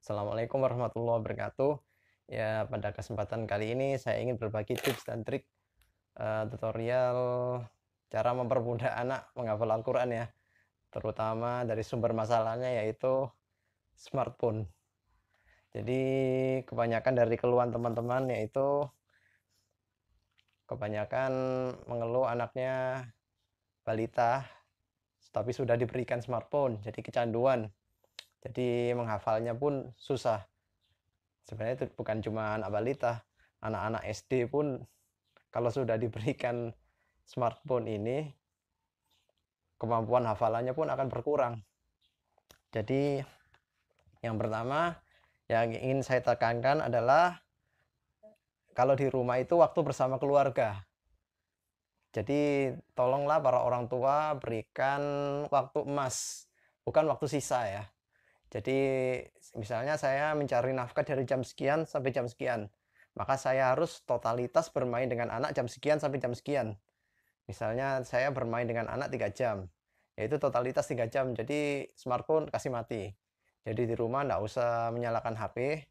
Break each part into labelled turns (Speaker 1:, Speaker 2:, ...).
Speaker 1: Assalamualaikum warahmatullahi wabarakatuh. Ya, pada kesempatan kali ini saya ingin berbagi tips dan trik tutorial cara mempermudah anak menghafal Al-Quran ya, terutama dari sumber masalahnya yaitu smartphone. Jadi kebanyakan dari keluhan teman-teman yaitu kebanyakan mengeluh anaknya balita tapi sudah diberikan smartphone, jadi kecanduan. Jadi menghafalnya pun susah. Sebenarnya itu bukan cuma anak balita, anak-anak SD pun kalau sudah diberikan smartphone ini, kemampuan hafalannya pun akan berkurang. Jadi yang pertama yang ingin saya tekankan adalah kalau di rumah itu waktu bersama keluarga. Jadi tolonglah para orang tua berikan waktu emas, bukan waktu sisa ya. Jadi misalnya saya mencari nafkah dari jam sekian sampai jam sekian, maka saya harus totalitas bermain dengan anak jam sekian sampai jam sekian. Misalnya saya bermain dengan anak 3 jam, yaitu totalitas 3 jam, jadi smartphone kasih mati. Jadi di rumah nggak usah menyalakan HP.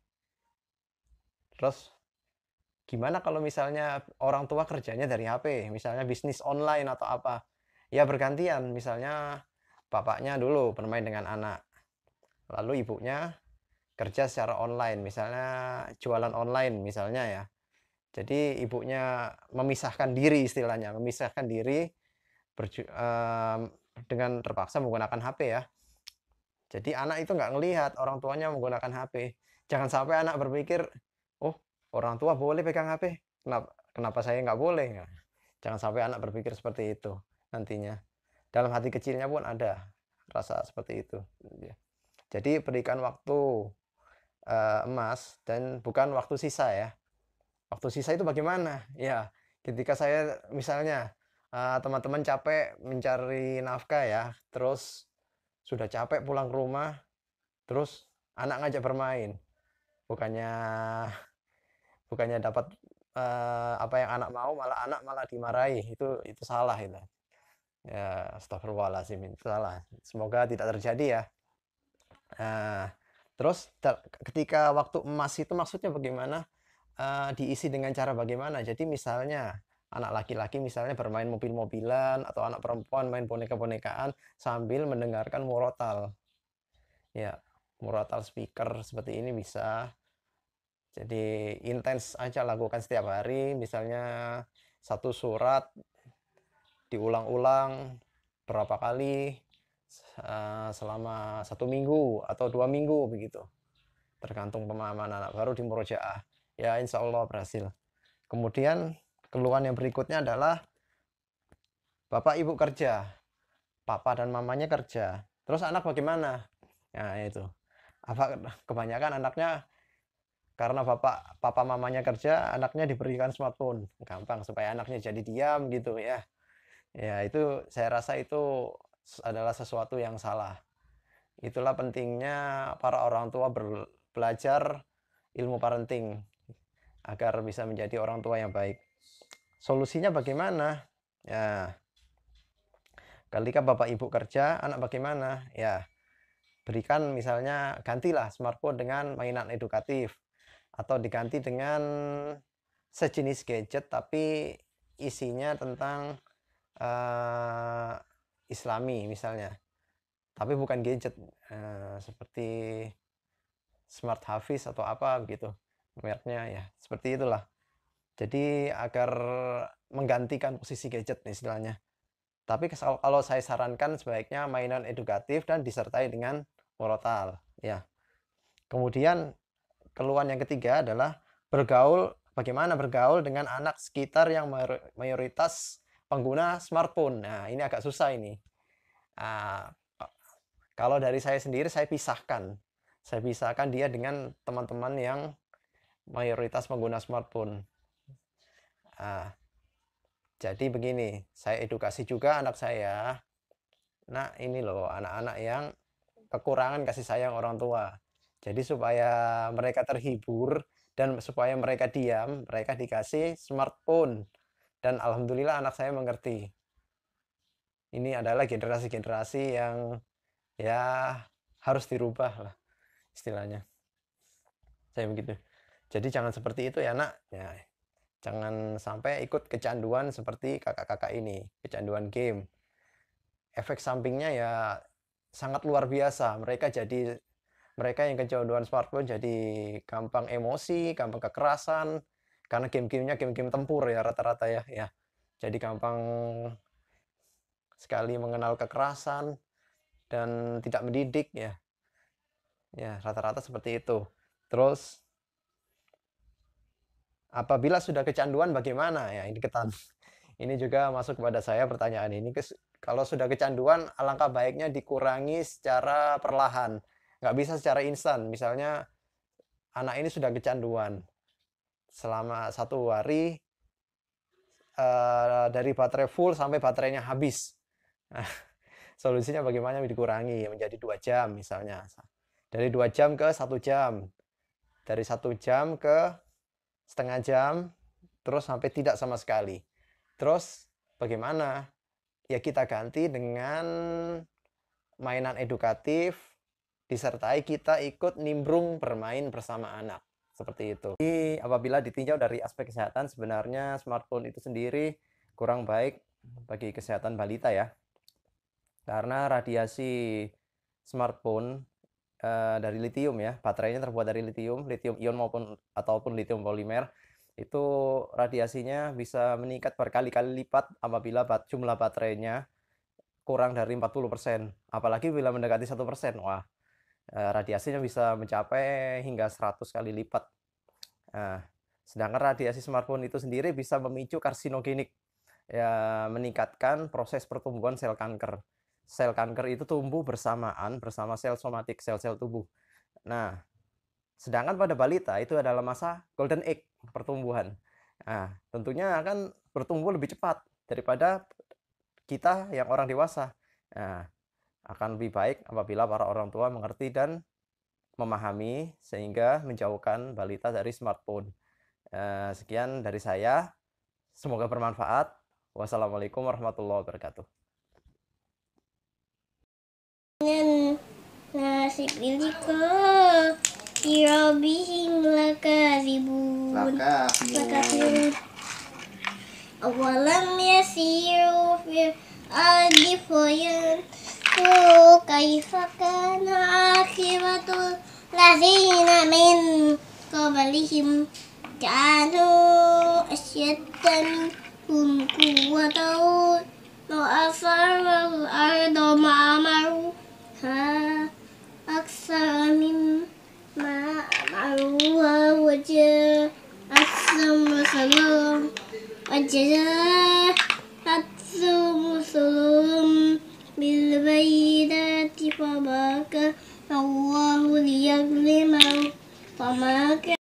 Speaker 1: Terus gimana kalau misalnya orang tua kerjanya dari HP, misalnya bisnis online atau apa? Ya bergantian, misalnya bapaknya dulu bermain dengan anak, lalu ibunya kerja secara online, misalnya jualan online misalnya ya. Jadi ibunya memisahkan diri istilahnya, memisahkan diri dengan terpaksa menggunakan HP ya. Jadi anak itu nggak ngelihat orang tuanya menggunakan HP. Jangan sampai anak berpikir, "Oh, orang tua boleh pegang HP, kenapa kenapa saya nggak boleh?" Nah, jangan sampai anak berpikir seperti itu nantinya. Dalam hati kecilnya pun ada rasa seperti itu, ya. Jadi berikan waktu, emas dan bukan waktu sisa ya. Waktu sisa itu bagaimana? Ya, ketika saya misalnya, teman-teman capek mencari nafkah ya, terus sudah capek pulang ke rumah, terus anak ngajak bermain. Bukannya bukannya dapat, apa yang anak mau, malah anak malah dimarahi, itu salah itu. Ya, astagfirullahaladzim, itu salah. Semoga tidak terjadi ya. Nah, terus ketika waktu emas itu maksudnya bagaimana? Diisi dengan cara bagaimana? Jadi misalnya anak laki-laki misalnya bermain mobil-mobilan atau anak perempuan main boneka-bonekaan sambil mendengarkan murotal. Ya, murotal speaker seperti ini bisa. Jadi intens aja lakukan setiap hari, misalnya satu surat diulang-ulang berapa kali selama 1 minggu atau 2 minggu begitu. Tergantung pemahaman anak baru di murojaah. Ya insya Allah berhasil. Kemudian keluhan yang berikutnya adalah bapak ibu kerja, papa dan mamanya kerja. Terus anak bagaimana? Nah itu. Apa kebanyakan anaknya karena bapak papa mamanya kerja, anaknya diberikan smartphone. Gampang supaya anaknya jadi diam gitu ya. Ya itu saya rasa itu adalah sesuatu yang salah. Itulah pentingnya para orang tua belajar ilmu parenting agar bisa menjadi orang tua yang baik. Solusinya bagaimana? Ya, ketika bapak ibu kerja, anak bagaimana? Ya, berikan misalnya gantilah smartphone dengan mainan edukatif atau diganti dengan sejenis gadget tapi isinya tentang uh, Islami misalnya. Tapi bukan gadget seperti smart hafiz atau apa begitu mereknya ya. Seperti itulah. Jadi agar menggantikan posisi gadget istilahnya. Tapi kalau saya sarankan sebaiknya mainan edukatif dan disertai dengan murotal ya. Kemudian keluhan yang ketiga adalah bagaimana bergaul dengan anak sekitar yang mayoritas pengguna smartphone. Nah, ini agak susah ini. Ah, kalau dari saya sendiri saya pisahkan. Saya pisahkan dia dengan teman-teman yang mayoritas pengguna smartphone. Ah, jadi begini, saya edukasi juga anak saya. Nah, ini loh anak-anak yang kekurangan kasih sayang orang tua. Jadi supaya mereka terhibur dan supaya mereka diam, mereka dikasih smartphone. Dan alhamdulillah anak saya mengerti. Ini adalah generasi-generasi yang ya harus dirubah lah istilahnya. saya begitu. Jadi jangan seperti itu ya nak ya, jangan sampai ikut kecanduan seperti kakak-kakak ini, kecanduan game. Efek sampingnya ya sangat luar biasa. Mereka yang kecanduan smartphone jadi gampang emosi, gampang kekerasan, karena game-gamenya game-game tempur ya rata-rata ya. Jadi gampang sekali mengenal kekerasan dan tidak mendidik ya. Ya, rata-rata seperti itu. Terus apabila sudah kecanduan bagaimana? Ya, ini juga masuk kepada saya pertanyaan ini. Kalau sudah kecanduan, alangkah baiknya dikurangi secara perlahan. Nggak bisa secara instan. Misalnya, anak ini sudah kecanduan. Selama 1 hari, dari baterai full sampai baterainya habis. Nah, solusinya bagaimana dikurangi menjadi 2 jam misalnya. Dari 2 jam ke 1 jam. Dari 1 jam ke setengah jam, terus sampai tidak sama sekali. Terus bagaimana? Ya kita ganti dengan mainan edukatif, disertai kita ikut nimbrung bermain bersama anak. Seperti itu. Jadi apabila ditinjau dari aspek kesehatan, sebenarnya smartphone itu sendiri kurang baik bagi kesehatan balita ya. Karena radiasi smartphone dari litium ya, baterainya terbuat dari litium ion ataupun litium polimer, itu radiasinya bisa meningkat berkali-kali lipat apabila jumlah baterainya kurang dari 40%. Apalagi bila mendekati 1%, wah, radiasinya bisa mencapai hingga 100 kali lipat. Nah, sedangkan radiasi smartphone itu sendiri bisa memicu karsinogenik, ya, meningkatkan proses pertumbuhan sel kanker. Sel kanker itu tumbuh bersamaan bersama sel somatik, sel-sel tubuh. Nah, sedangkan pada balita itu adalah masa golden age pertumbuhan. Nah, tentunya akan bertumbuh lebih cepat daripada kita yang orang dewasa. Nah, akan lebih baik apabila para orang tua mengerti dan memahami sehingga menjauhkan balita dari smartphone. Sekian dari saya. Semoga bermanfaat. Wassalamualaikum warahmatullahi wabarakatuh.
Speaker 2: Nasib iliko irabihim lakazibun. Awalam yasiru fil ardi fayanzuru kaifa kana akibatul ladzina min qablihim kanu asyadda minhum quwwatan wa asarul arda ma'amaruha aksara mimma amaruha waja'atsum salam waja'atsum bilbayyinati famaka Allahu liyazlimahu famaka